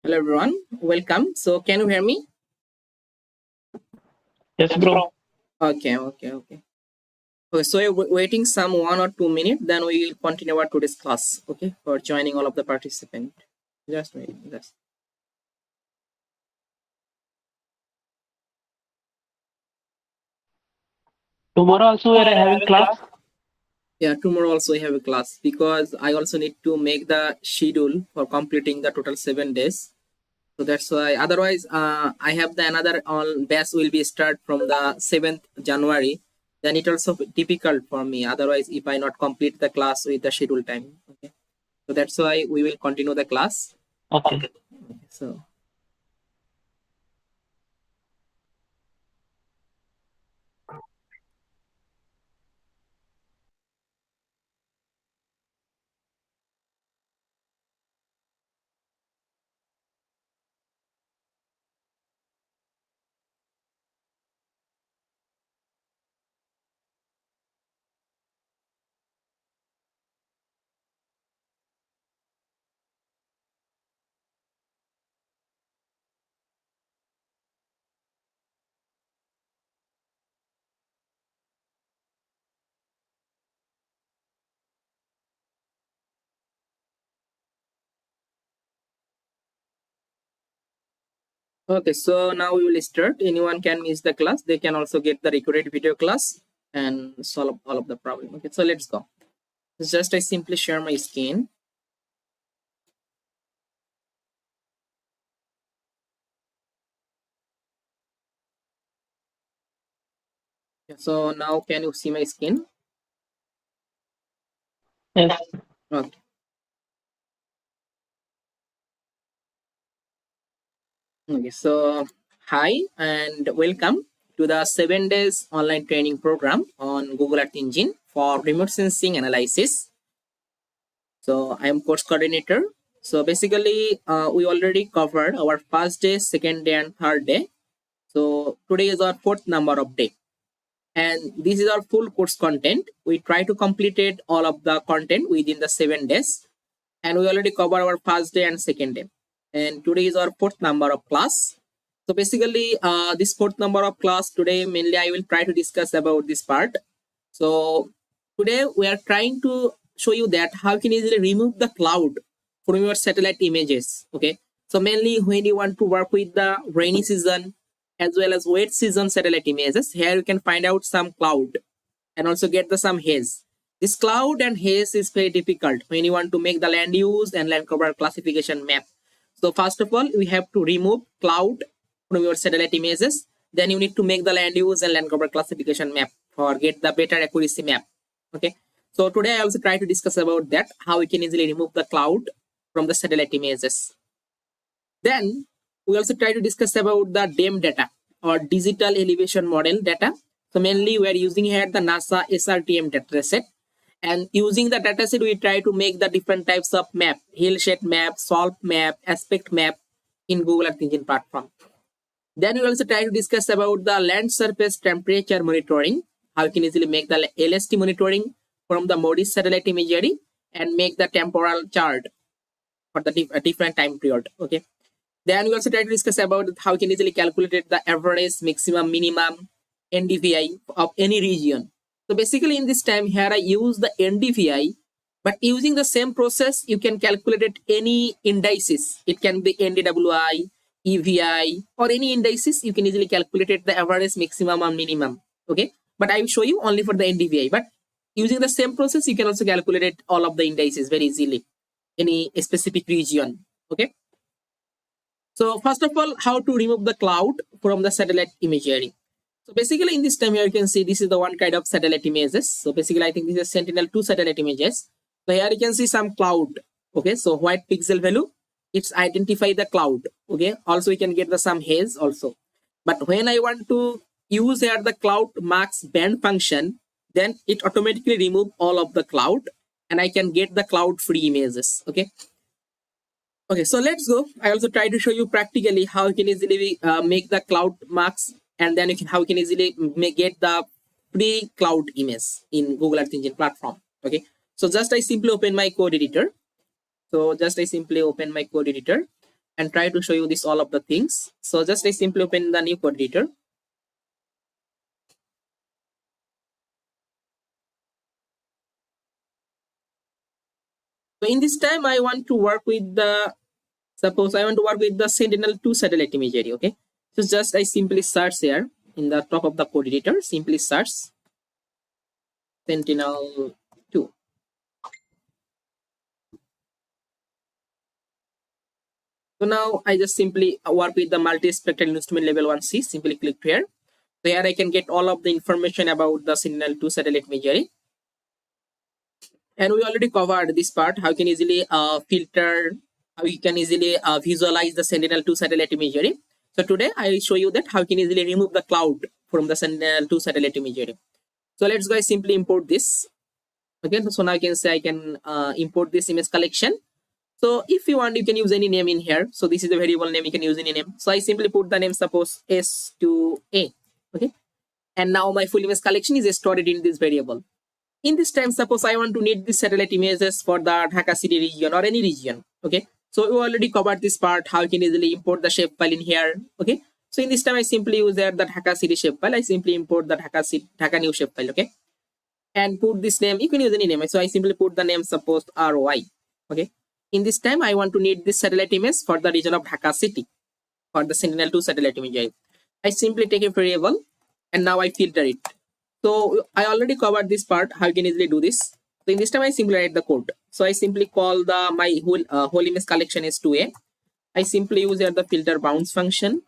Hello everyone, welcome. So can you hear me? Yes, bro. Okay. Okay, so you're waiting some 1 or 2 minutes, then we will continue our today's class. Okay, for joining all of the participants. Just waiting. Just. Tomorrow also we are having class. Yeah, tomorrow also we have a class because I also need to make the schedule for completing the total 7 days. So that's why. Otherwise, I have the another on batch will be start from the 7th January. Then it also difficult for me. Otherwise, if I not complete the class with the schedule time. Okay. So that's why we will continue the class. Okay. So okay, so now we will start. Anyone can miss the class. They can also get the recorded video class and solve all of the problem. Okay, so let's go. Just I simply share my screen. So now can you see my screen? Yes. Okay. Okay, so hi and welcome to the 7 days online training program on Google Earth Engine for remote sensing analysis. So I am course coordinator. So basically, we already covered our first day, second day, and third day. So today is our fourth number of day, and this is our full course content. We try to complete it all of the content within the 7 days, and we already cover our first day and second day. And today is our fourth number of class. So basically, this fourth number of class today mainly I will try to discuss about this part. So today we are trying to show you that how you can easily remove the cloud from your satellite images. Okay. So mainly when you want to work with the rainy season as well as wet season satellite images, here you can find out some cloud and also get the some haze. This cloud and haze is very difficult when you want to make the land use and land cover classification map. So first of all, we have to remove cloud from your satellite images. Then you need to make the land use and land cover classification map or get the better accuracy map. Okay. So today I also try to discuss about that, how we can easily remove the cloud from the satellite images. Then we also try to discuss about the DEM data or digital elevation model data. So mainly we are using here the NASA SRTM dataset. And using the dataset, we try to make the different types of map, hill shade map, salt map, aspect map in Google Earth Engine platform. Then we also try to discuss about the land surface temperature monitoring, how you can easily make the LST monitoring from the MODIS satellite imagery and make the temporal chart for the different time period. Okay. Then we also try to discuss about how you can easily calculate the average, maximum, minimum NDVI of any region. So basically in this time here I use the NDVI, but using the same process you can calculate it any indices. It can be NDWI, EVI or any indices. You can easily calculate it the average, maximum or minimum. Okay, but I will show you only for the NDVI. But using the same process you can also calculate it all of the indices very easily, any specific region. Okay. So first of all, how to remove the cloud from the satellite imagery. So basically in this time here you can see this is the one kind of satellite images. So basically I think this is Sentinel-2 satellite images. So here you can see some cloud. Okay, so white pixel value, it's identify the cloud. Okay, also we can get the some haze also. But when I want to use here the cloud max band function, then it automatically remove all of the cloud and I can get the cloud free images. Okay. Okay, so let's go. I also try to show you practically how you can easily make the cloud marks, and then how you can easily get the free cloud image in Google Earth Engine platform. Okay, so just I simply open my code editor. So just I simply open my code editor, and try to show you this all of the things. So just I simply open the new code editor. So in this time, I want to work with the, suppose I want to work with the Sentinel-2 satellite imagery. Okay, so just I simply search here in the top of the code editor, simply search Sentinel-2. So now I just simply work with the multispectral instrument level 1C, simply click here. So here I can get all of the information about the Sentinel-2 satellite imagery. And we already covered this part, how you can easily filter, how you can easily visualize the Sentinel-2 satellite imagery. So today I will show you that how you can easily remove the cloud from the Sentinel-2 satellite imagery. So let's go simply import this. Okay, so now I can say I can import this image collection. So if you want, you can use any name in here. So this is the variable name, you can use any name. So I simply put the name, suppose S2A. Okay, and now my full image collection is stored in this variable. In this time, suppose I want to need the satellite images for the Dhaka city region or any region. Okay, so we already covered this part, how you can easily import the shapefile in here. Okay, so in this time I simply use there the Dhaka city shapefile. I simply import the Dhaka new shapefile. Okay, and put this name, you can use any name. So I simply put the name, suppose RY. Okay, in this time I want to need this satellite image for the region of Dhaka city for the Sentinel-2 satellite image. I simply take a variable and now I filter it. So I already covered this part, how you can easily do this. So in this time I simply write the code. So I simply call the my whole image collection is 2A. I simply use here the filter bounds function,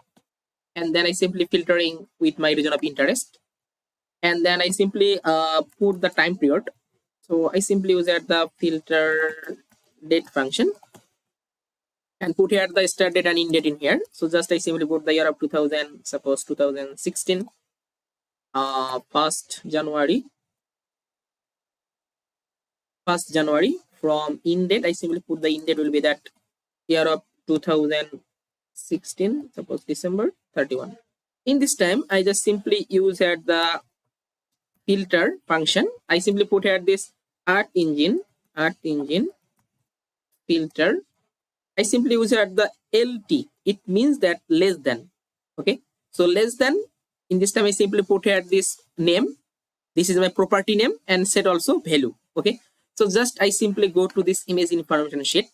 and then I simply filtering with my region of interest, and then I simply put the time period. So I simply use here the filter date function and put here the start date and end date in here. So just I simply put the year of 2000, suppose 2016, 1st January from in date. I simply put the in date will be that year of 2016, suppose December 31. In this time, I just simply use here the filter function. I simply put here this art engine filter. I simply use here the LT. It means that less than. Okay, so less than. In this time, I simply put here this name. This is my property name and set also value. Okay, so just I simply go to this image information sheet,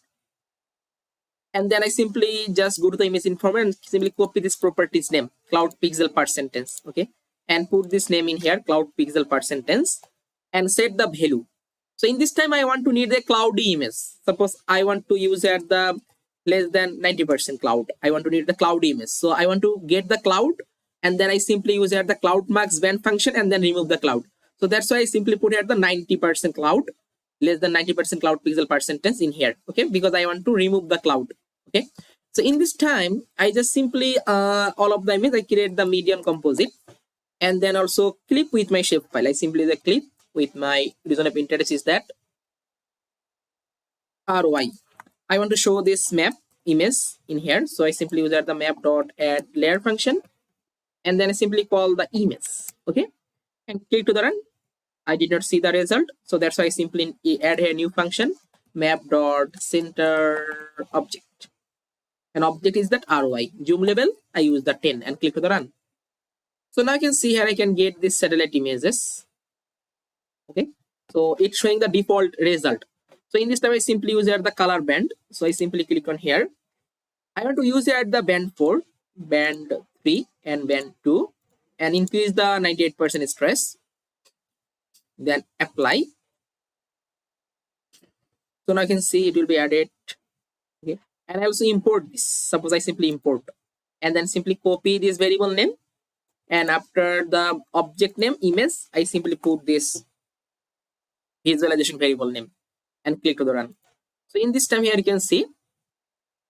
and then I simply just go to the image information and simply copy this properties name, cloud pixel percentage. Okay, and put this name in here, cloud pixel percentage, and set the value. So in this time I want to need a cloudy image. Suppose I want to use at the less than 90% cloud. I want to need the cloudy image. So I want to get the cloud, and then I simply use here the cloud max band function and then remove the cloud. So that's why I simply put here the 90% cloud, less than 90% cloud pixel percentage in here. Okay, because I want to remove the cloud. Okay, so in this time I just simply all of the image I create the medium composite, and then also clip with my shapefile. I simply the clip with my reason of interest is that RY. I want to show this map image in here. So I simply use the map dot add layer function, and then I simply call the image. Okay, and click to the run. I did not see the result, so that's why I simply add a new function, map dot center object, and object is that RY. Zoom level I use the 10 and click to the run. So now you can see here I can get this satellite images. Okay, so it's showing the default result. So in this time I simply use here the color band. So I simply click on here. I want to use here the band 4, band 3 and band 2, and increase the 98% stress, then apply. So now you can see it will be added. Okay, and I also import this. Suppose I simply import and then simply copy this variable name, and after the object name image I simply put this visualization variable name and click to the run. So in this time here you can see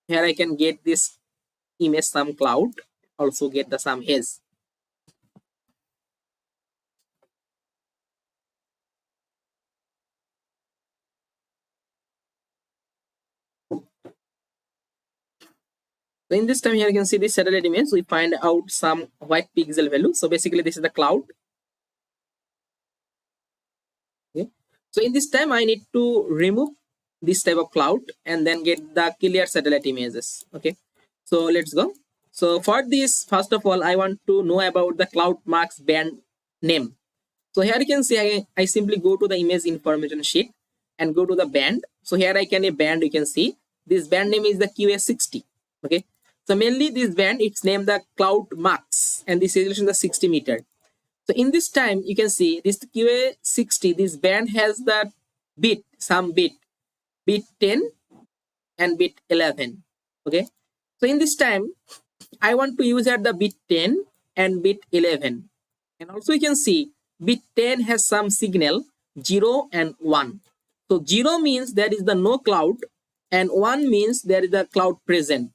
here I can get this image some cloud, also get the some haze. So in this time here you can see this satellite image. We find out some white pixel value. So basically this is the cloud. Okay. So in this time I need to remove this type of cloud and then get the clear satellite images. Okay. So let's go. So for this, first of all, I want to know about the cloud marks band name. So here you can see I simply go to the image information sheet and go to the band. So here I can a band, you can see this band name is the QA60. Okay. So mainly this band, it's named the cloud marks and this is the 60 meter. So in this time, you can see this QA60, this band has the bit, some bit 10 and bit 11. Okay. So in this time, I want to use at the bit 10 and bit 11. And also you can see bit 10 has some signal 0 and 1. So 0 means there is the no cloud and 1 means there is a cloud present.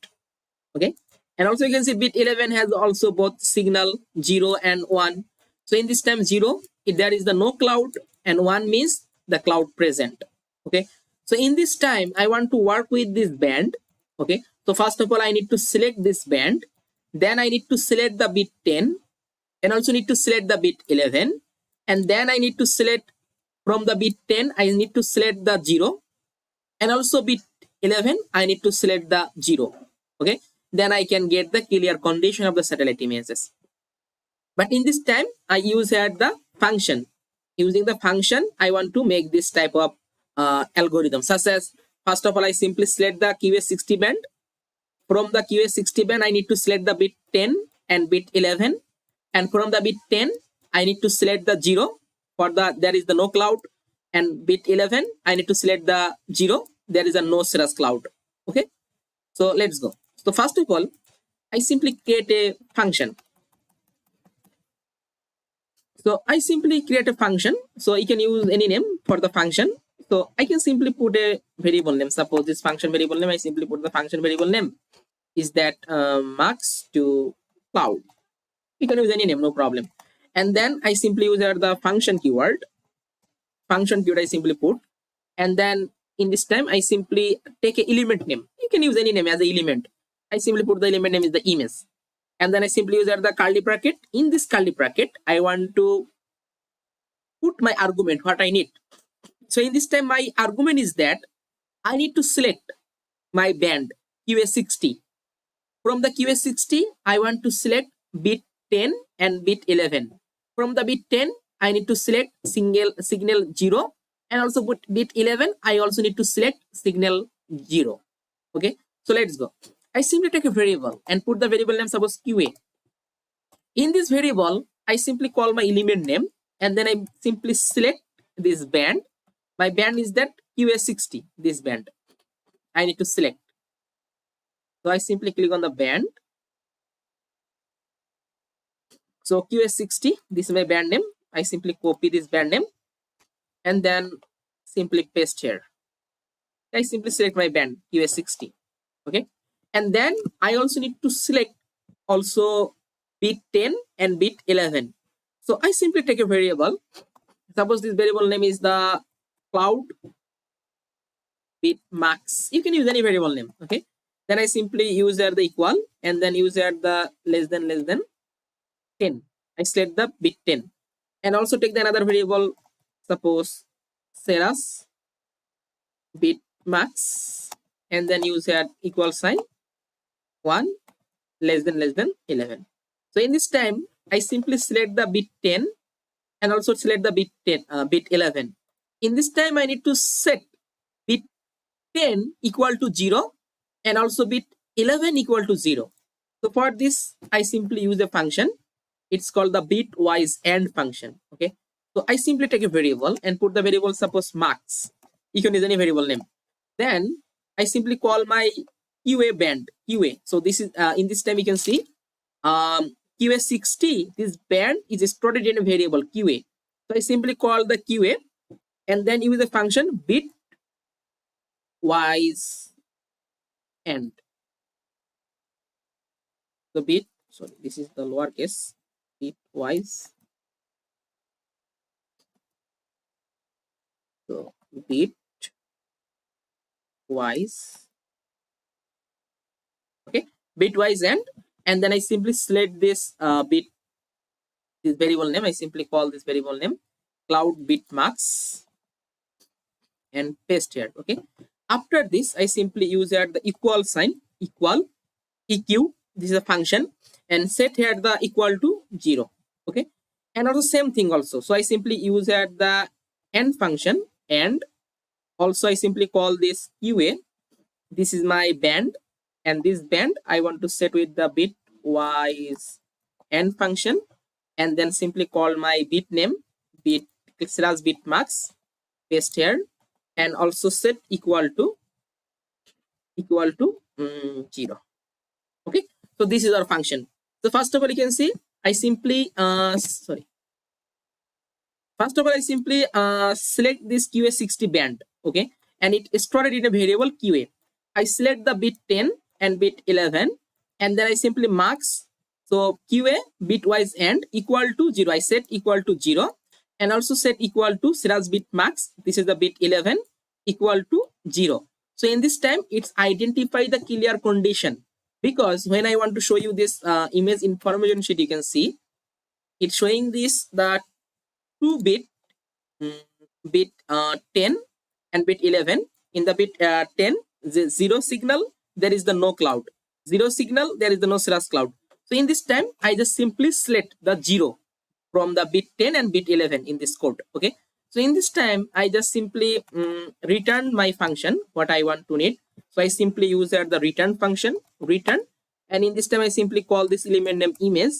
Okay. And also you can see bit 11 has also both signal 0 and 1. So in this time 0, if there is the no cloud and 1 means the cloud present. Okay. So in this time I want to work with this band. Okay. So first of all I need to select this band. Then I need to select the bit 10 and also need to select the bit 11. And then I need to select from the bit 10, I need to select the 0. And also bit 11, I need to select the 0. Okay. Then I can get the clear condition of the satellite images. But in this time, I use here the function. Using the function, I want to make this type of algorithm. Such as, first of all, I simply select the QA60 band. From the QA60 band, I need to select the bit 10 and bit 11. And from the bit 10, I need to select the 0. For the there is the no cloud. And bit 11, I need to select the 0. There is a no cirrus cloud. Okay. So let's go. So first of all, I simply create a function. So I simply create a function. So you can use any name for the function. So I can simply put a variable name. Suppose this function variable name, I simply put the function variable name is that marks to cloud. You can use any name, no problem. And then I simply use the function keyword. Function keyword I simply put. And then in this time, I simply take an element name. You can use any name as an element. I simply put the element name is the image. And then I simply use the curly bracket. In this curly bracket, I want to put my argument, what I need. So in this time, my argument is that I need to select my band QA60. From the QA60, I want to select bit 10 and bit 11. From the bit 10, I need to select signal 0. And also put bit 11, I also need to select signal 0. Okay, so let's go. I simply take a variable and put the variable name, suppose QA. In this variable, I simply call my element name and then I simply select this band. My band is that QA60, this band. I need to select. So I simply click on the band. So QA60, this is my band name. I simply copy this band name and then simply paste here. I simply select my band QA60. Okay. And then I also need to select also bit 10 and bit 11. So I simply take a variable. Suppose this variable name is the cloud bit max. You can use any variable name. Okay. Then I simply use the equal and then use the less than 10. I select the bit 10 and also take the another variable, suppose cirrus bit max and then use here equal sign 1 less than 11. So in this time, I simply select the bit 10 and also select the bit 11. In this time, I need to set bit 10 equal to 0 and also bit 11 equal to 0. So for this, I simply use a function. It's called the bitwise AND function. Okay. So I simply take a variable and put the variable, suppose marks. You can use any variable name. Then I simply call my QA band QA. So this is in this time you can see QA60. This band is stored in a variable QA. So I simply call the QA and then use the function bitwise AND. The bit. Sorry, this is the lowercase. Bitwise. So bitwise. Okay, bitwise and then I simply select this this variable name. I simply call this variable name cloud bitmarks and paste here. Okay. After this, I simply use here the equal sign, equal eq, this is a function, and set here the equal to 0. Okay, and also same thing also. So I simply use here the end function, and also I simply call this qa. This is my band, and this band I want to set with the bitwise end function, and then simply call my bit name bit slash bitmax, paste here, and also set equal to 0. Okay, so this is our function. So first of all, you can see I simply first of all I simply select this qa60 band. Okay, and it is stored in a variable qa. I select the bit 10 and bit 11, and then I simply marks. So qa bitwise end equal to 0. I set equal to 0, and also set equal to slash bit max. This is the bit 11 equal to 0. So in this time, it's identify the clear condition, because when I want to show you this image information sheet, you can see it's showing this the 2 bit bit 10 and bit 11. In the bit 10, the 0 signal, there is the no cloud. 0 signal, there is the no slash cloud. So in this time, I just simply select the 0 from the bit 10 and bit 11 in this code. Okay, so in this time, I just simply return my function, what I want to need. So I simply use the return function, return, and in this time I simply call this element name image,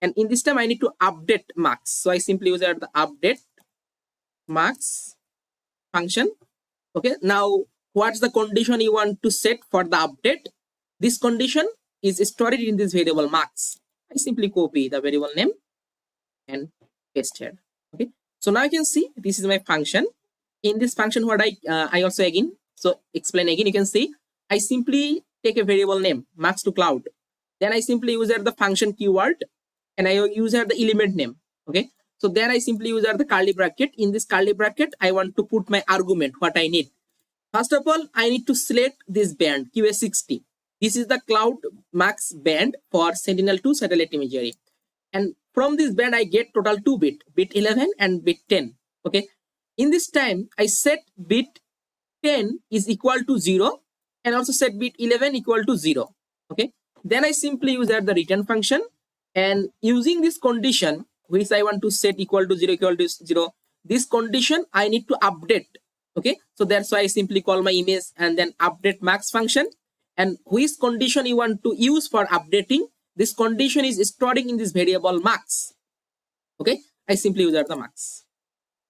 and in this time I need to update max. So I simply use the update max function. Okay, now what's the condition you want to set for the update? This condition is stored in this variable max. I simply copy the variable name and paste here. Okay, so now you can see this is my function. In this function, what I also again, so explain again, you can see I simply take a variable name max to cloud, then I simply use the function keyword, and I use the element name. Okay, so then I simply use the curly bracket. In this curly bracket, I want to put my argument, what I need. First of all, I need to select this band qa60. This is the cloud max band for Sentinel-2 satellite imagery, and from this band I get total 2 bit 11 and bit 10. Okay, in this time I set bit 10 is equal to 0, and also set bit 11 equal to 0. Okay, then I simply use the return function, and using this condition which I want to set equal to 0 equal to 0, this condition I need to update. Okay, so that's why I simply call my image and then update max function, and which condition you want to use for updating, this condition is storing in this variable max. Okay, I simply use the max.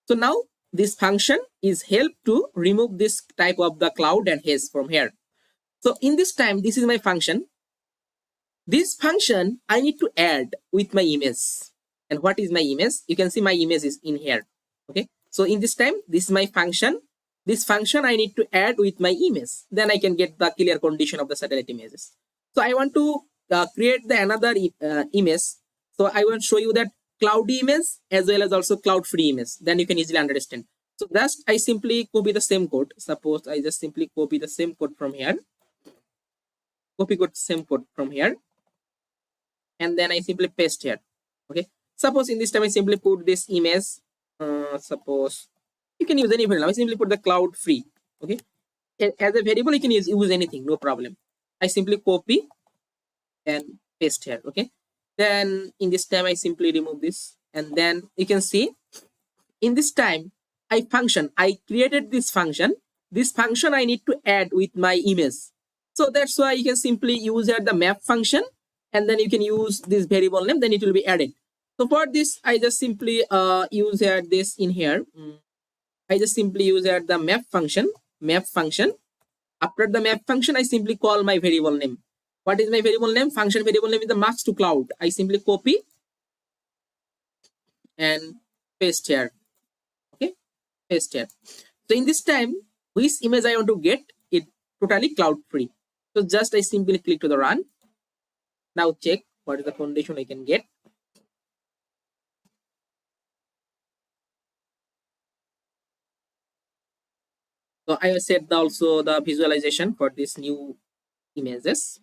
So now this function is help to remove this type of the cloud and haze from here. So in this time, this is my function. This function I need to add with my image. And what is my image? You can see my image is in here. Okay, so in this time, this is my function. This function I need to add with my image. Then I can get the clear condition of the satellite images. So I want to create the another image. So I will show you that cloudy image as well as also cloud free image. Then you can easily understand. So that's I simply copy the same code. Suppose I just simply copy the same code from here. Copy code same code from here, and then I simply paste here. Okay. Suppose in this time I simply put this image. Suppose you can use any variable. I simply put the cloud free. Okay. As a variable, you can use anything, no problem. I simply copy and paste here. Okay. Then in this time I simply remove this, and then you can see in this time I created this function. This function I need to add with my image. So that's why you can simply use here the map function, and then you can use this variable name, then it will be added. So for this, I just simply use here this in here. I just simply use here the map function. After the map function, I simply call my variable name. What is my variable name? Function variable name is the max to cloud. I simply copy and paste here. Okay, paste here. So in this time, which image I want to get, it totally cloud free. So just I simply click to the run. Now check what is the condition I can get. So I will set also the visualization for this new images.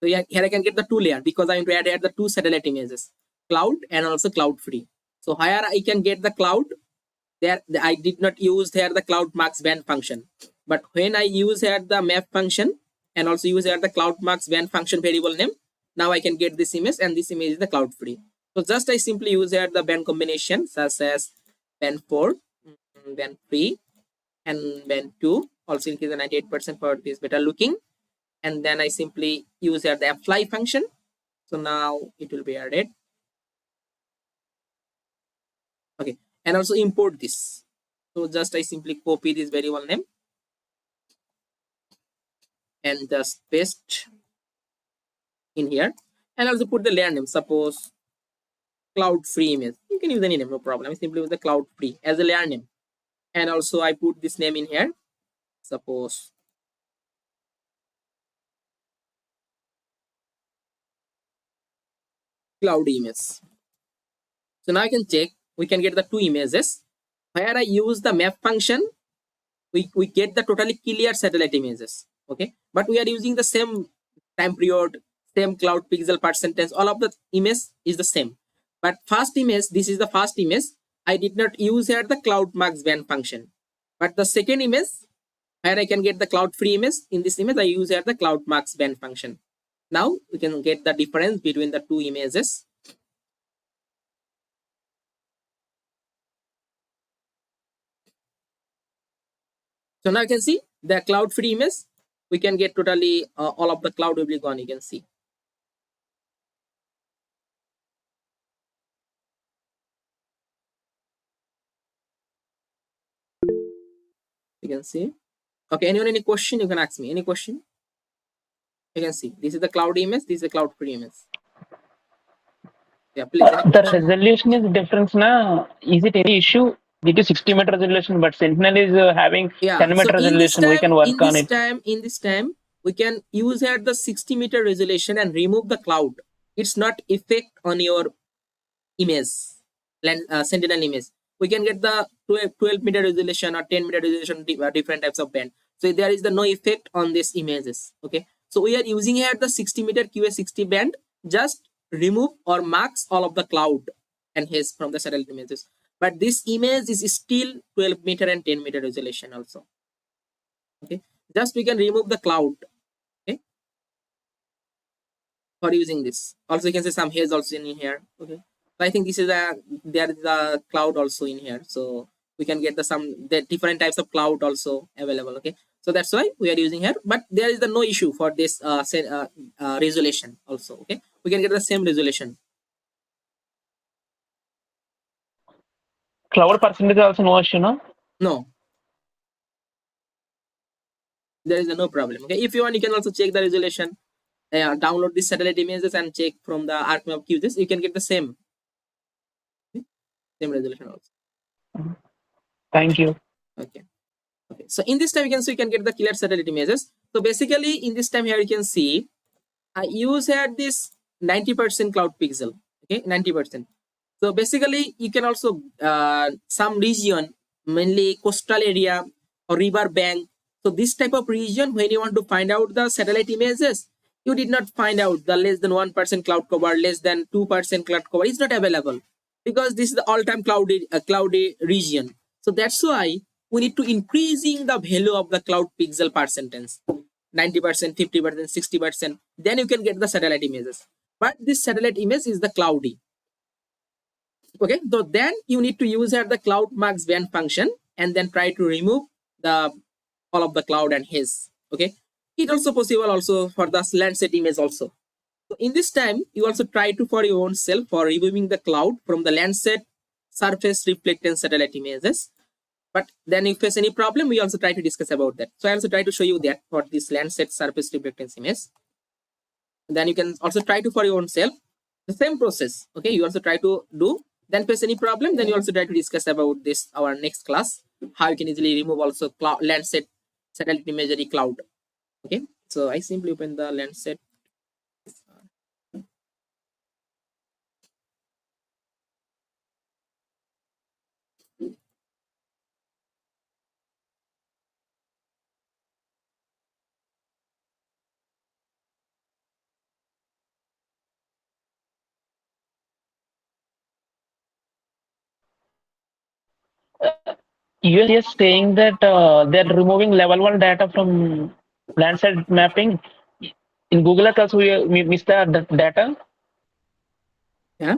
So yeah, here I can get the 2 layer because I want to add the 2 satellite images, cloud and also cloud free. So here I can get the cloud. There I did not use here the cloud max band function, but when I use here the map function, and also use here the cloud marks when function variable name. Now I can get this image, and this image is the cloud free. So just I simply use here the band combination such as band 4, band 3, and band 2. Also increase the 98% for this better looking. And then I simply use here the apply function. So now it will be added. Okay, and also import this. So just I simply copy this variable name and just paste in here, and also put the layer name. Suppose cloud free image. You can use any name, no problem. I simply use the cloud free as a layer name, and also I put this name in here. Suppose cloud image. So now I can check. We can get the two images. Where I use the map function, we get the totally clear satellite images. Okay, but we are using the same time period, same cloud pixel percentage. All of the image is the same. But first image, this is the first image. I did not use here the cloud max band function. But the second image, where I can get the cloud free image, in this image I use here the cloud max band function. Now we can get the difference between the two images. So now you can see the cloud free image. We can get totally all of the cloud will be gone. You can see. You can see. Okay, anyone any question? You can ask me. Any question? You can see. This is the cloud image. This is the cloud free image. Yeah, please. Any The question? resolution is different now. Is it any issue? It is 60-meter resolution, but Sentinel is having Yeah. 10 So meter resolution. We can work on it. in this time, we can use here the 60-meter resolution and remove the cloud. It's not effect on your image, Sentinel image. We can get the 12-meter resolution or 10-meter resolution, different types of band. So there is the no effect on these images. Okay. So we are using here the 60-meter QA60 band. Just remove or marks all of the cloud and haze from the satellite images. But this image is still 12-meter and 10-meter resolution also. Okay. Just we can remove the cloud. Okay. For using this. Also you can say some haze also in here. Okay. So I think this is there is a cloud also in here. So we can get the different types of cloud also available. Okay. So that's why we are using here. But there is the no issue for this resolution also. Okay. We can get the same resolution. Cloud percentage also no issue, no? No. There is no problem. Okay. If you want, you can also check the resolution. Download these satellite images and check from the ArcMap QGIS. You can get the same resolution also. Thank you. Okay. Okay. So in this time you can get the clear satellite images. So basically in this time here you can see I use here this 90% cloud pixel. Okay, 90%. So basically you can also some region, mainly coastal area or river bank. So this type of region, when you want to find out the satellite images, you did not find out the less than 1% cloud cover, less than 2% cloud cover is not available, because this is the all-time cloudy region. So that's why we need to increasing the value of the cloud pixel percentage, 90%, 50%, 60%. Then you can get the satellite images. But this satellite image is the cloudy. Okay, so then you need to use here the cloud max band function and then try to remove the all of the cloud and haze. Okay, it also possible also for the Landsat image also. So in this time, you also try to for your own self for removing the cloud from the Landsat surface reflectance satellite images. But then if there's any problem, we also try to discuss about that. So I also try to show you that for this Landsat surface reflectance image. Then you can also try to for your own self the same process. Okay, you also try to do. Then face any problem, then you also try to discuss about this our next class, how you can easily remove also Landsat satellite imagery cloud. Okay, so I simply open the Landsat. US is saying that they're removing level 1 data from Landsat mapping in Google Earth also we miss the data. Yeah.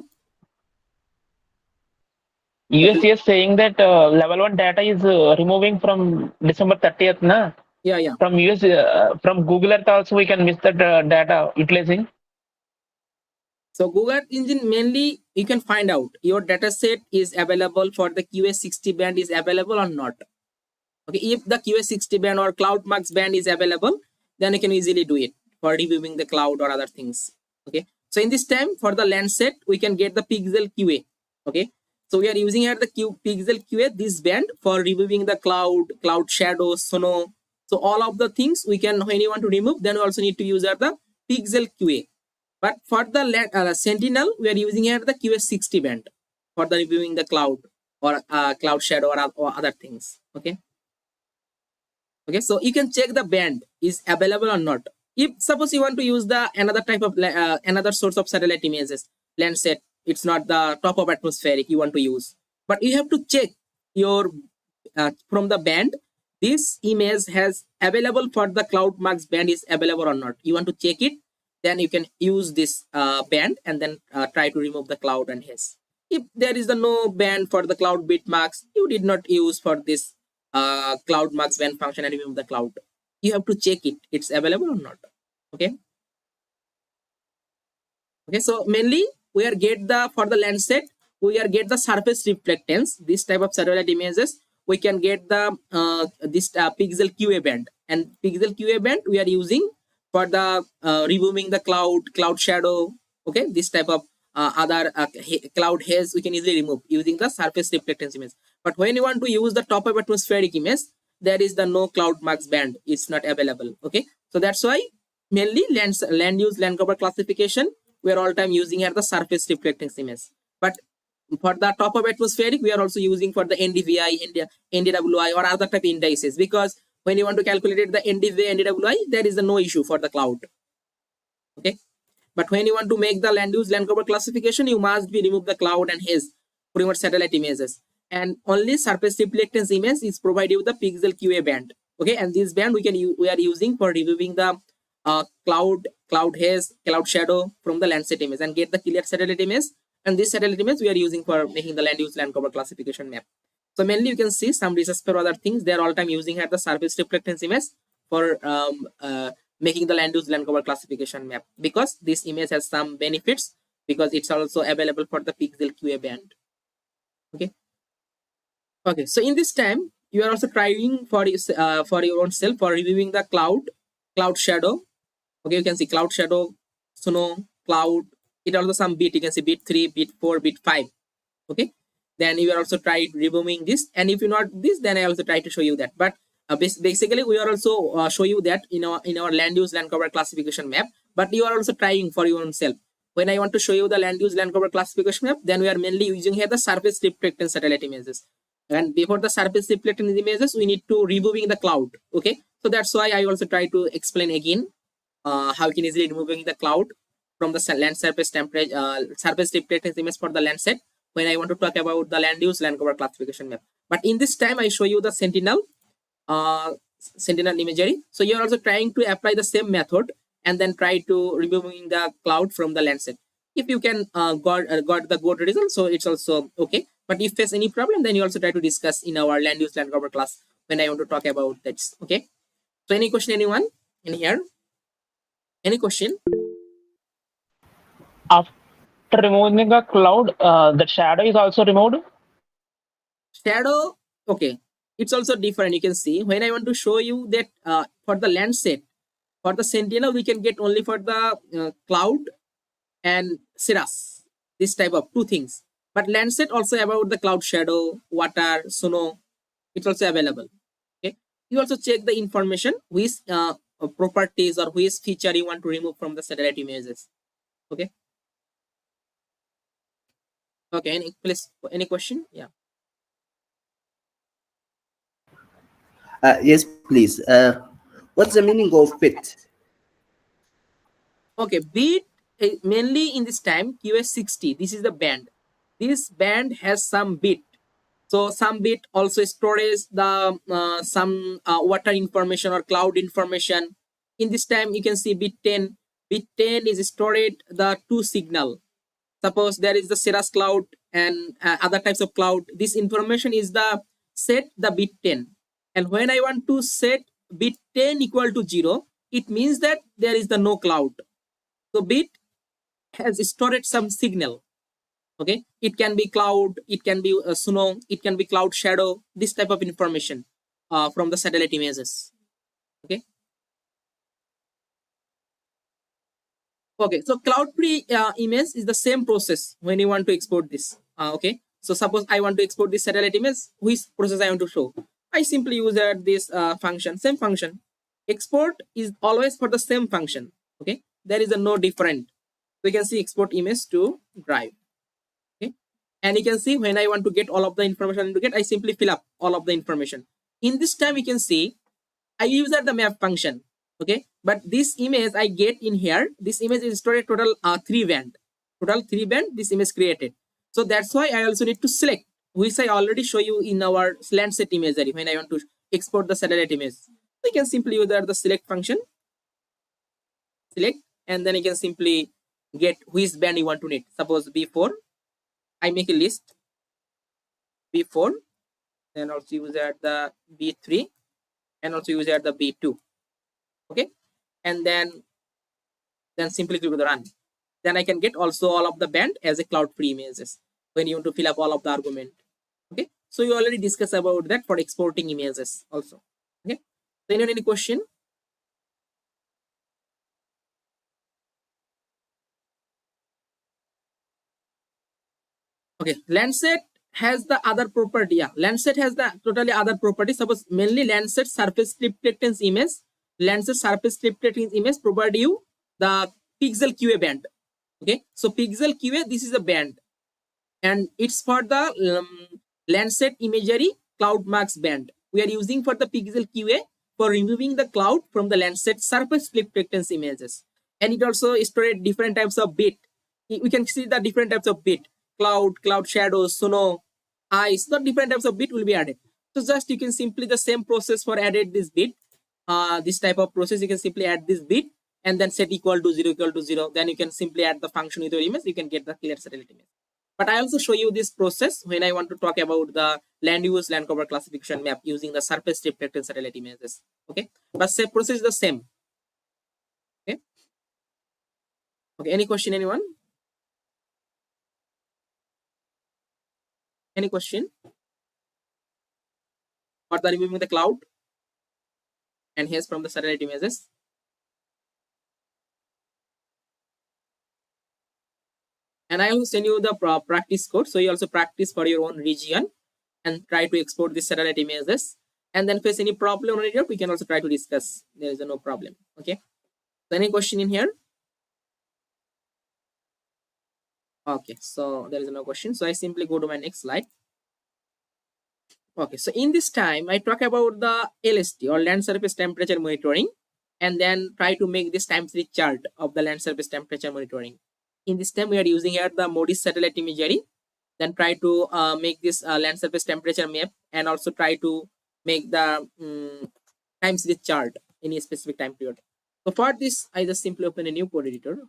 USGS saying that level 1 data is removing from December 30th, na? Yeah, yeah. From from Google Earth also we can miss that data utilizing. So Google Engine mainly you can find out your data set is available for the QA60 band is available or not. Okay, if the QA60 band or CloudMax band is available, then you can easily do it for reviewing the cloud or other things. Okay, so in this time for the Landsat, we can get the Pixel QA. Okay, so we are using here the Pixel QA this band for reviewing the cloud shadow, sono. So all of the things we can when you want to remove, then we also need to use the Pixel QA. But for the Sentinel, we are using here the QA60 band for the reviewing the cloud or cloud shadow or other things. Okay. Okay, so you can check the band is available or not. If suppose you want to use the another type of another source of satellite images, Landsat, it's not the top of atmospheric you want to use, but you have to check your from the band this image has available for the CloudMax band is available or not. You want to check it, then you can use this band and then try to remove the cloud and haze. If there is the no band for the cloud bitmarks, you did not use for this CloudMax band function and remove the cloud. You have to check it, it's available or not. Okay. Okay, so mainly we are get the for the Landsat, we are get the surface reflectance. This type of satellite images, we can get the this Pixel QA band, and Pixel QA band we are using for the removing the cloud shadow. Okay, this type of other cloud haze we can easily remove using the surface reflectance image. But when you want to use the top of atmospheric image, there is the no CloudMax band. It's not available. Okay, so that's why mainly land use land cover classification we are all time using here the surface reflectance image. But for the top of atmospheric, we are also using for the NDVI, NDWI or other type indices, because when you want to calculate the NDVI, NDWI, there is no issue for the cloud. Okay. But when you want to make the land use land cover classification, you must be remove the cloud and haze pretty much satellite images. And only surface reflectance image is provided with the Pixel QA band. Okay, and this band we are using for reviewing the cloud haze, cloud shadow from the Landsat image and get the clear satellite image. And this satellite image we are using for making the land use land cover classification map. So mainly you can see some research for other things. They are all time using here the surface reflectance image for making the land use land cover classification map, because this image has some benefits because it's also available for the Pixel QA band. Okay. Okay. So in this time, you are also trying for your own self for reviewing the cloud shadow. Okay, you can see cloud shadow, snow, cloud. It also some bit. You can see bit 3, bit 4, bit 5. Okay. Then you are also try removing this. And if you not this, then I also try to show you that. But basically, we are also show you that in our land use land cover classification map. But you are also trying for your own self. When I want to show you the land use land cover classification map, then we are mainly using here the surface reflectance satellite images. And before the surface reflectance images, we need to removing the cloud. Okay. So that's why I also try to explain again how you can easily removing the cloud from the land surface temperature surface reflectance image for the Landsat when I want to talk about the land use land cover classification map. But in this time I show you the Sentinel imagery. So you're also trying to apply the same method and then try to removing the cloud from the Landsat. If you can got the good result, so it's also okay. But if there's any problem, then you also try to discuss in our land use land cover class when I want to talk about that. Okay. So any question, anyone in here? Any question? After removing a cloud, the shadow is also removed. Shadow, okay, it's also different. You can see when I want to show you that for the Landsat, for the Sentinel, we can get only for the cloud and cirrus, this type of two things. But Landsat also about the cloud shadow, water, snow, it's also available. Okay, you also check the information which properties or which feature you want to remove from the satellite images. Okay. Okay. Any question? Yeah. Yes, please. What's the meaning of bit? Okay, bit mainly in this time QS60. This is the band. This band has some bit. So some bit also stores the some water information or cloud information. In this time, you can see bit 10. Bit 10 is stored the two signal. Suppose there is the cirrus cloud and other types of cloud. This information is the set the bit 10. And when I want to set bit 10 equal to 0, it means that there is the no cloud. So bit has stored some signal. Okay, it can be cloud, it can be snow, it can be cloud shadow, this type of information from the satellite images. Okay. Okay, so cloud free image is the same process when you want to export this. Okay, so suppose I want to export this satellite image, which process I want to show? I simply use this function, same function. Export is always for the same function. Okay, there is a no different. So you can see export image to drive. Okay, and you can see when I want to get all of the information to get, I simply fill up all of the information. In this time, you can see I use the map function. Okay, but this image I get in here, this image is stored total 3 band. Total 3 band this image created. So that's why I also need to select, which I already show you in our Landsat imagery when I want to export the satellite image. So you can simply use the select function, select, and then you can simply get which band you want to need. Suppose B4, I make a list, B4, then also use the B3, and also use the B2. Okay, and then simply click the run. Then I can get also all of the band as a cloud free images when you want to fill up all of the argument. Okay, so you already discussed about that for exporting images also. Okay, so any question? Okay, Landsat has the other property. Yeah, Landsat has the totally other property. Suppose mainly Landsat surface reflectance image. Landsat surface reflectance image provide you the pixel QA band. Okay, so pixel QA, this is a band, and it's for the Landsat imagery cloud max band. We are using for the pixel QA for removing the cloud from the Landsat surface reflectance images, and it also stores different types of bit. We can see the different types of bit: cloud, cloud shadows, snow, ice. The different types of bit will be added. So just you can simply the same process for added this bit. This type of process you can simply add this bit and then set equal to 0 equal to 0. Then you can simply add the function with your image. You can get the clear satellite image. But I also show you this process when I want to talk about the land use land cover classification map using the surface reflected satellite images. Okay, but same process is the same. Okay. Okay. Any question, anyone? Any question? For the removing the cloud and here's from the satellite images. And I will send you the practice code. So you also practice for your own region and try to export the satellite images. And then face any problem on it, we can also try to discuss. There is no problem. Okay. So any question in here? Okay. So there is no question. So I simply go to my next slide. Okay. So in this time, I talk about the LST or land surface temperature monitoring, and then try to make this time series chart of the land surface temperature monitoring. In this time, we are using here the MODIS satellite imagery. Then try to make this land surface temperature map and also try to make the time series chart in a specific time period. So for this, I just simply open a new code editor.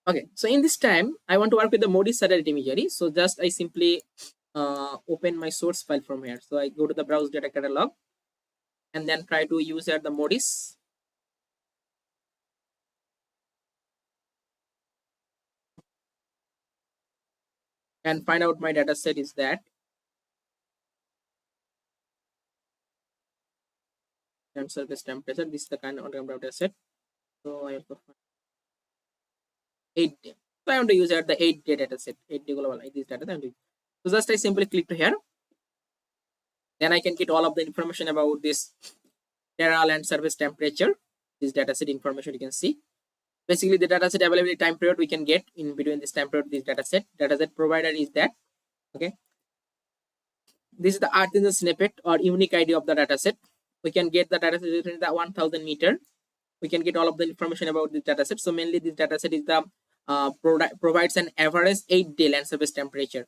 Okay, so in this time, I want to work with the MODIS satellite imagery. So just I simply open my source file from here. So I go to the browse data catalog and then try to use here the MODIS. And find out my data set is that. And surface temperature, this is the kind of data set. So I have to find 8 day. So I want to use here the 8-day data set, 8-day global this data. So just I simply click to here. Then I can get all of the information about this Terra land surface temperature. This data set information you can see. Basically the data set availability time period we can get in between this time period, this data set. Data set provider is that. Okay. This is the artisan snippet or unique ID of the data set. we can get the data set within the 1000 meter. We can get all of the information about this data set. So mainly this data set is the provides an average 8-day land surface temperature.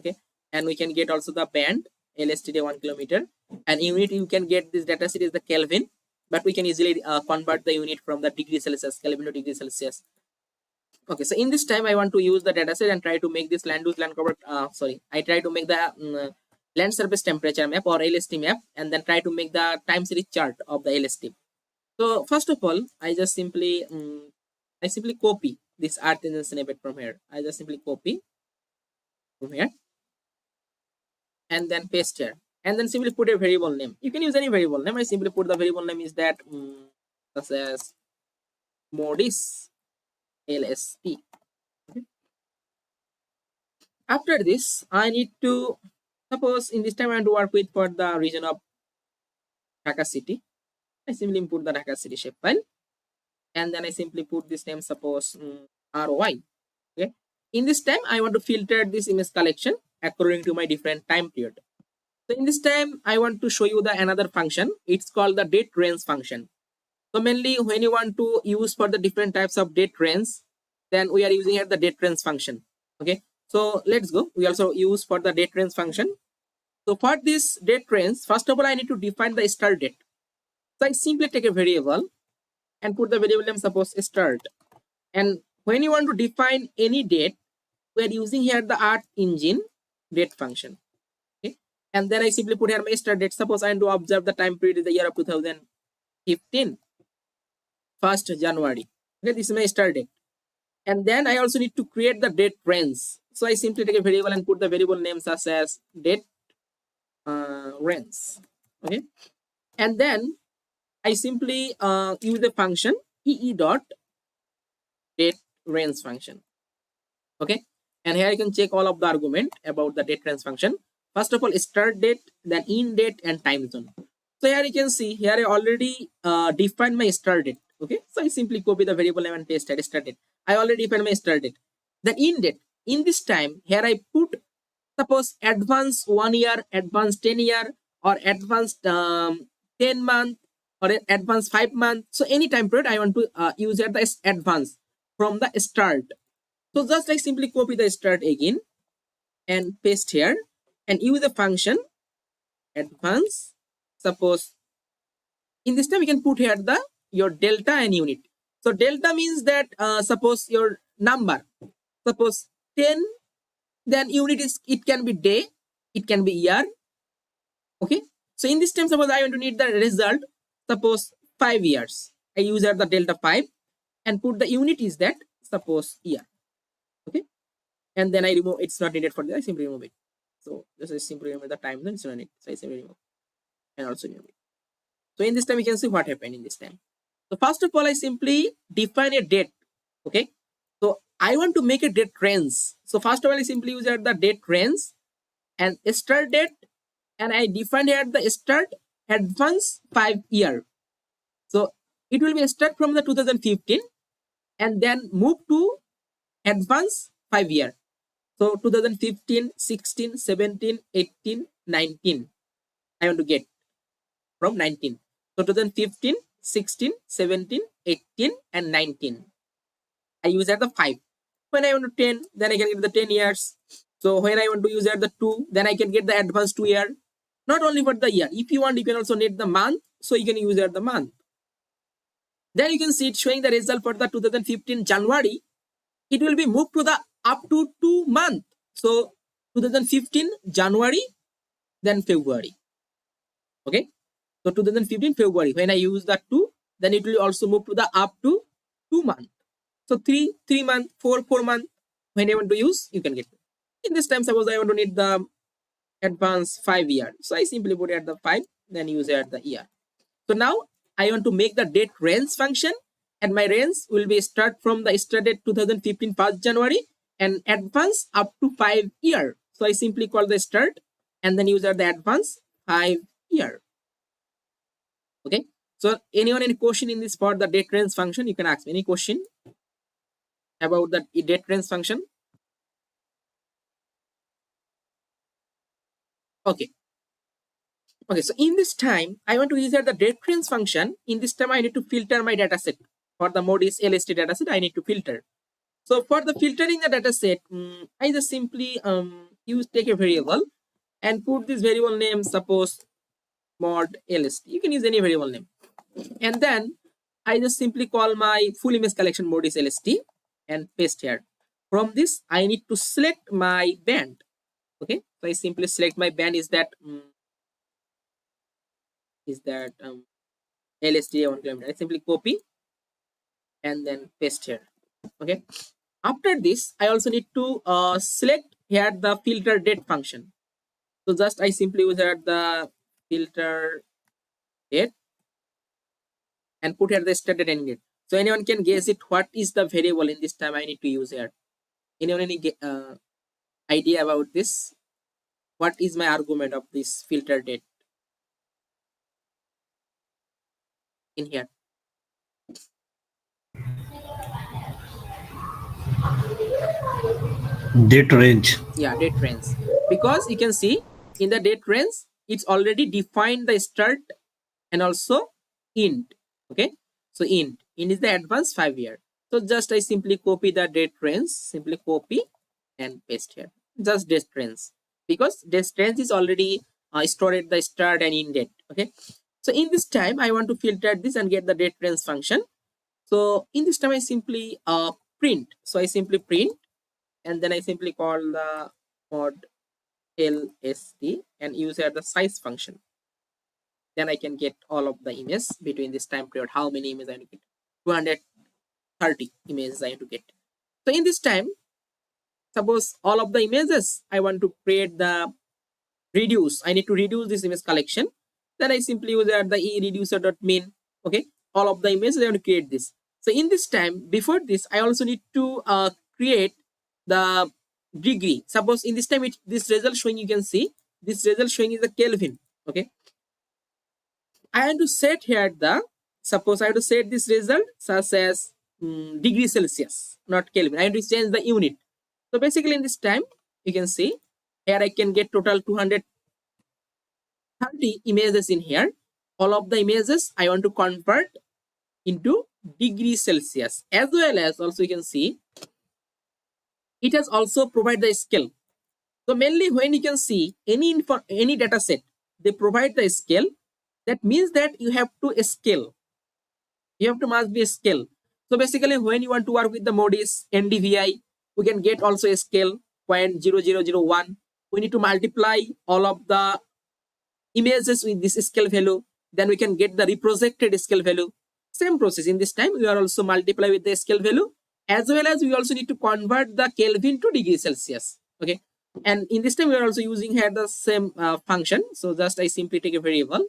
Okay, and we can get also the band LSTD 1 kilometer, and unit you can get this data set is the Kelvin, but we can easily convert the unit from the degree Celsius, Kelvin to degree Celsius. Okay, so in this time I want to use the data set and try to make this land use land cover. I try to make the land surface temperature map or LST map, and then try to make the time series chart of the LST. So first of all, I just simply copy this earth engine snippet from here. I just simply copy from here and then paste here, and then simply put a variable name. You can use any variable name. I simply put the variable name is that such as modis LST. Okay. After this, I need to suppose in this time I want to work with for the region of Dhaka city. I simply import the Dhaka city shapefile, and then I simply put this name, suppose ROI. Okay. In this time, I want to filter this image collection according to my different time period. So in this time, I want to show you the another function. It's called the date range function. So mainly when you want to use for the different types of date range, then we are using here the date range function. Okay. So let's go. We also use for the date range function. So for this date range, first of all, I need to define the start date. So I simply take a variable and put the variable name, suppose start. And when you want to define any date, we are using here the art engine date function. Okay. And then I simply put here my start date. Suppose I want to observe the time period is the year of 2015, 1st January. Okay, this is my start date. And then I also need to create the date range. So I simply take a variable and put the variable name such as date range. Okay. And then I simply use the function dot date range function. Okay. And here you can check all of the argument about the date range function. First of all, start date, then in date and time zone. So here you can see here I already defined my start date. Okay. So I simply copy the variable name and paste it start date. I already defined my start date. Then in date, in this time, here I put suppose advance 1 year, advance 10 year, or advance 10 month, or advance 5 months. So any time period I want to use here the advance from the start. So just like simply copy the start again and paste here and use the function advance. Suppose in this time we can put here the your delta and unit. So delta means that suppose your number, suppose 10, then unit is it can be day, it can be year. Okay. So in this time, suppose I want to need the result, suppose 5 years. I use here the delta 5 and put the unit is that suppose year. Okay. And then I remove, it's not needed for this, I simply remove it. So this is simply remove the time, then it's not needed. So I simply remove and also remove it. So in this time, you can see what happened in this time. So first of all, I simply define a date. Okay. So I want to make a date range. So first of all, I simply use here the date range and start date, and I define here the start advance 5 year. So it will be a start from the 2015 and then move to advance 5 year. So 2015, 16, 17, 18, 19. I want to get from 19. So 2015, 16, 17, 18, and 19. I use at the 5. When I want to 10, then I can get the 10 years. So when I want to use at the 2, then I can get the advanced 2 year. Not only for the year. If you want, you can also need the month. So you can use at the month. Then you can see it showing the result for the 2015 January. It will be moved to the up to 2 month. So 2015 January, then February. Okay. So 2015 February. When I use that 2, then it will also move to the up to 2 month. So 3 month, 4 month. When I want to use, you can get it. In this time, suppose I want to need the advanced 5 year. So I simply put it at the 5, then use it at the year. So now I want to make the date range function, and my range will be start from the start date 2015 1st January and advance up to 5 year. So I simply call the start and then use the advance 5 year. Okay. So anyone any question in this for the date range function? You can ask me any question about the date range function. Okay. Okay, so in this time, I want to use the date range function. In this time, I need to filter my data set. For the Modis LST data set, I need to filter. So for the filtering the data set, I just simply take a variable and put this variable name, suppose mod LST. You can use any variable name. And then I just simply call my full image collection Modis LST and paste here. From this, I need to select my band. Okay, so I simply select my band is that LST 1 kilometer. I simply copy and then paste here. Okay. After this, I also need to select here the filter date function. So just I simply use here the filter date and put here the start date and date. So anyone can guess it. What is the variable in this time I need to use here? Anyone any idea about this? What is my argument of this filter date in here? Date range. Yeah, date range. Because you can see in the date range, it's already defined the start and also int. Okay, so int is the advanced 5-year. So just I simply copy the date range, simply copy and paste here. Just date range, because date range is already stored at the start and end date. Okay, so in this time I want to filter this and get the date range function. So in this time I simply print. So I simply print and then I simply call the mod LST and use here the size function. Then I can get all of the images between this time period. How many images I need to get? 230 images I have to get. So in this time, suppose all of the images I want to create the reduce. I need to reduce this image collection. Then I simply use the reducer.min. Okay, all of the images I want to create this. So in this time, before this, I also need to create the degree. Suppose in this time, this result showing, you can see this result showing is the Kelvin. Okay, I want to set here suppose I have to set this result such as degree Celsius, not Kelvin. I have to change the unit. So basically in this time, you can see here I can get total 230 images in here. All of the images I want to convert into degree Celsius, as well as also you can see it has also provided the scale. So mainly when you can see any data set, they provide the scale. That means that you have to scale. You have to must be a scale. So basically when you want to work with the Modis NDVI, we can get also a scale 0.0001. We need to multiply all of the images with this scale value. Then we can get the reprojected scale value. Same process. In this time, we are also multiply with the scale value, as well as we also need to convert the Kelvin to degree Celsius. Okay. And in this time, we are also using here the same function. So just I simply take a variable.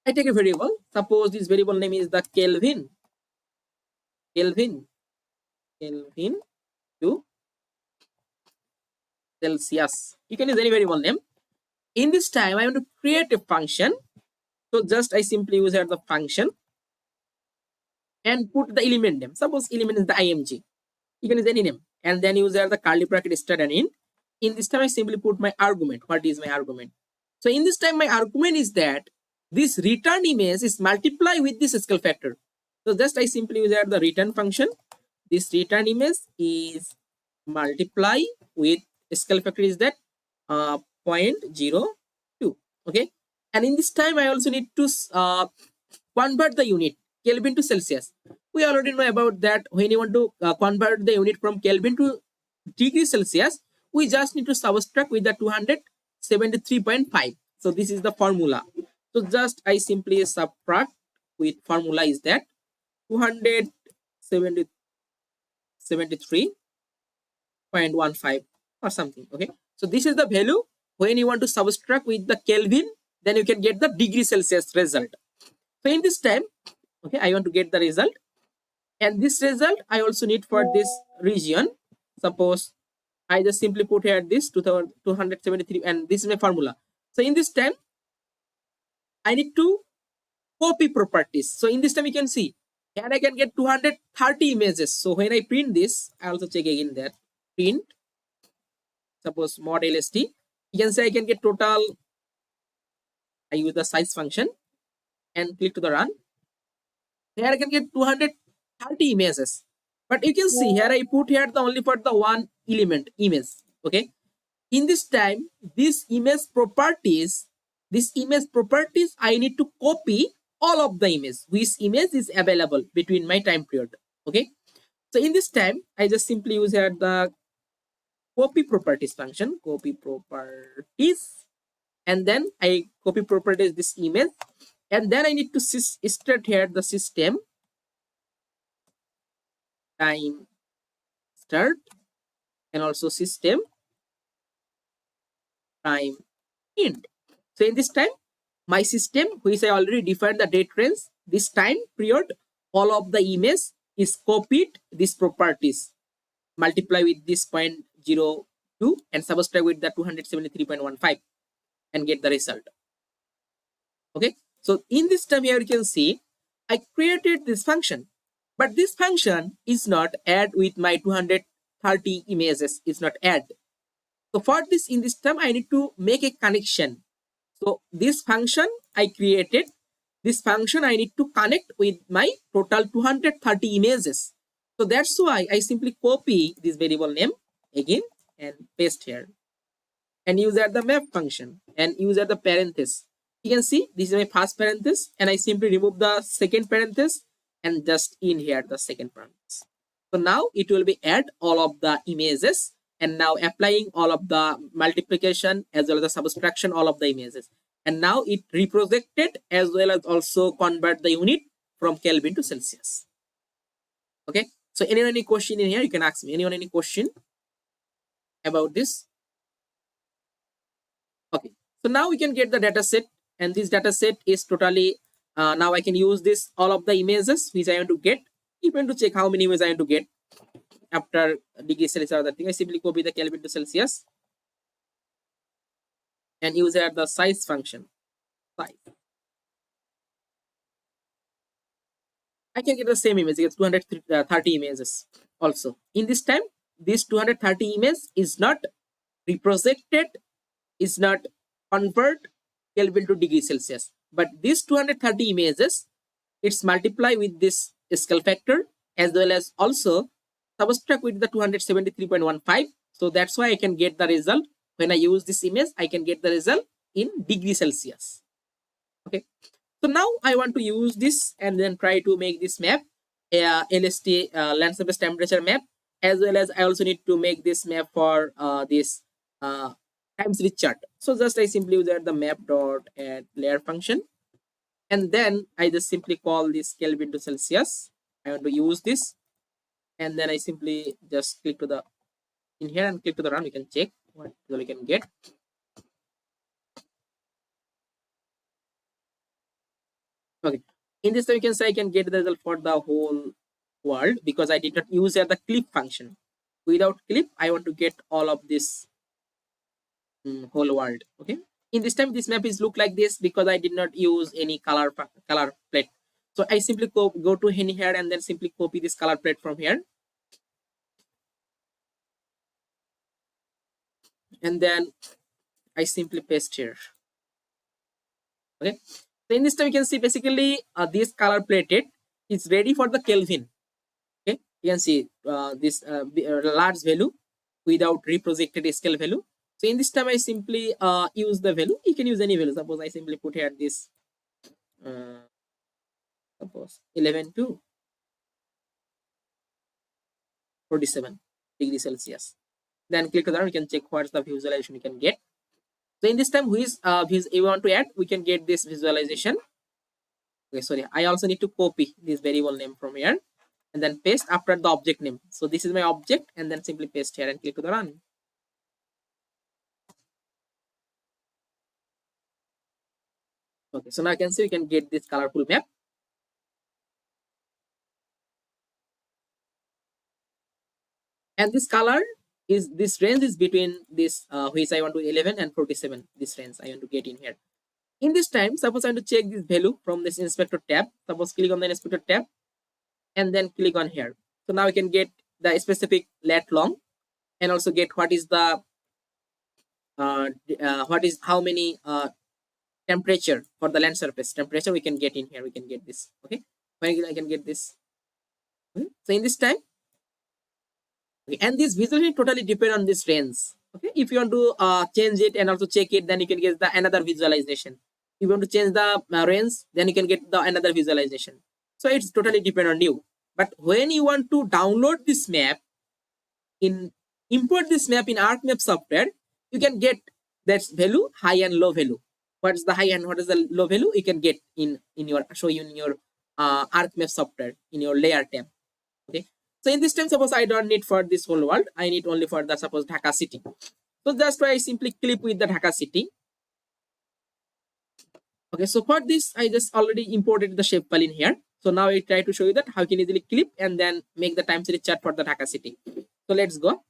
I take a variable. Suppose this variable name is the Kelvin. Kelvin to Celsius. You can use any variable name. In this time, I want to create a function. So just I simply use here the function and put the element name. Suppose element is the img. You can use any name. And then use here the curly bracket start and int. In this time, I simply put my argument. What is my argument? So in this time, my argument is that this return image is multiply with this scale factor. So just I simply use here the return function. This return image is multiply with scale factor is that 0.02. Okay. And in this time, I also need to convert the unit Kelvin to Celsius. We already know about that. When you want to convert the unit from Kelvin to degree Celsius, we just need to subtract with the 273.5. So this is the formula. So just I simply subtract with formula is that 273.15 or something. Okay. So this is the value. When you want to subtract with the Kelvin, then you can get the degree Celsius result. So in this time, okay, I want to get the result. And this result, I also need for this region. Suppose I just simply put here this 273 and this is my formula. So in this time, I need to copy properties. So in this time, you can see here I can get 230 images. So when I print this, I also check again that print, suppose mod LST, you can say I can get total I use the size function and click to the run. Here I can get 230 images. But you can see here I put here the only for the one element image. Okay. In this time, this image properties I need to copy all of the image which image is available between my time period. Okay. So in this time, I just simply use here the copy properties function, copy properties, and then I copy properties this image, and then I need to start here the system time start and also system time end. So in this time, my system, which I already defined the date range, this time period, all of the image is copied these properties, multiply with this 0.02 and subtract with the 273.15 and get the result. Okay, so in this time here you can see I created this function, but this function is not add with my 230 images, it's not add. So for this, in this time I need to make a connection. So this function I created, this function I need to connect with my total 230 images. So that's why I simply copy this variable name again and paste here and use at the map function and use at the parenthesis. You can see this is my first parenthesis and I simply remove the second parenthesis and just in here the second parenthesis. So now it will be add all of the images and now applying all of the multiplication as well as the subtraction all of the images. And now it reprojected as well as also convert the unit from Kelvin to Celsius. Okay. So anyone any question in here? You can ask me. Anyone any question about this? Okay. So now we can get the data set, and this data set is totally now I can use this all of the images which I want to get. If I want to check how many images I want to get after degree Celsius or that thing, I simply copy the Kelvin to Celsius and use it at the size function. Size. I can get the same image. It's 230 images also. In this time, this 230 image is not reprojected, is not convert Kelvin to degree Celsius. But these 230 images, it's multiply with this scale factor as well as also subtract with the 273.15. So that's why I can get the result. When I use this image, I can get the result in degree Celsius. Okay. So now I want to use this and then try to make this map, LST, land surface temperature map, as well as I also need to make this map for this time series chart. So just I simply use the map dot add layer function, and then I just simply call this Kelvin to Celsius. I want to use this, and then I simply just click to the in here and click to the run. We can check what we can get. Okay, in this way, you can say I can get the result for the whole world because I did not use the clip function. Without clip, I want to get all of this whole world. Okay, in this time, this map is look like this because I did not use any color plate. So I simply go to here and then simply copy this color plate from here, and then I simply paste here. Okay. So in this time, you can see basically this color plated is ready for the Kelvin. Okay, you can see this large value without reprojected scale value. So in this time, I simply use the value. You can use any value. Suppose I simply put here this suppose 11 to 47 degrees Celsius. Then click on that. We can check what's the visualization you can get. So in this time, which you want to add, we can get this visualization. Okay, sorry, I also need to copy this variable name from here and then paste after the object name. So this is my object, and then simply paste here and click to the run. Okay, so now I can see we can get this colorful map. And this color is this range is between this which I want to 11 and 47. This range I want to get in here. In this time, suppose I want to check this value from this inspector tab. Suppose click on the inspector tab and then click on here. So now we can get the specific lat long and also get what is the how many temperature for the land surface temperature, we can get in here. We can get this. Okay, when I can get this. Okay? So in this time, okay, and this visualization totally depend on this range. Okay, if you want to change it and also check it, then you can get the another visualization. If you want to change the range, then you can get the another visualization. So it's totally depend on you. But when you want to download this map, import this map in ArcMap software, you can get that value, high and low value. What is the high and what is the low value? You can get in your show you in your ArcMap software in your layer tab. Okay. So in this time, suppose I don't need for this whole world, I need only for the suppose Dhaka city. So that's why I simply clip with the Dhaka city. Okay, so for this, I just already imported the shapefile in here. So now I try to show you that how you can easily clip and then make the time series chart for the Dhaka city. So let's go.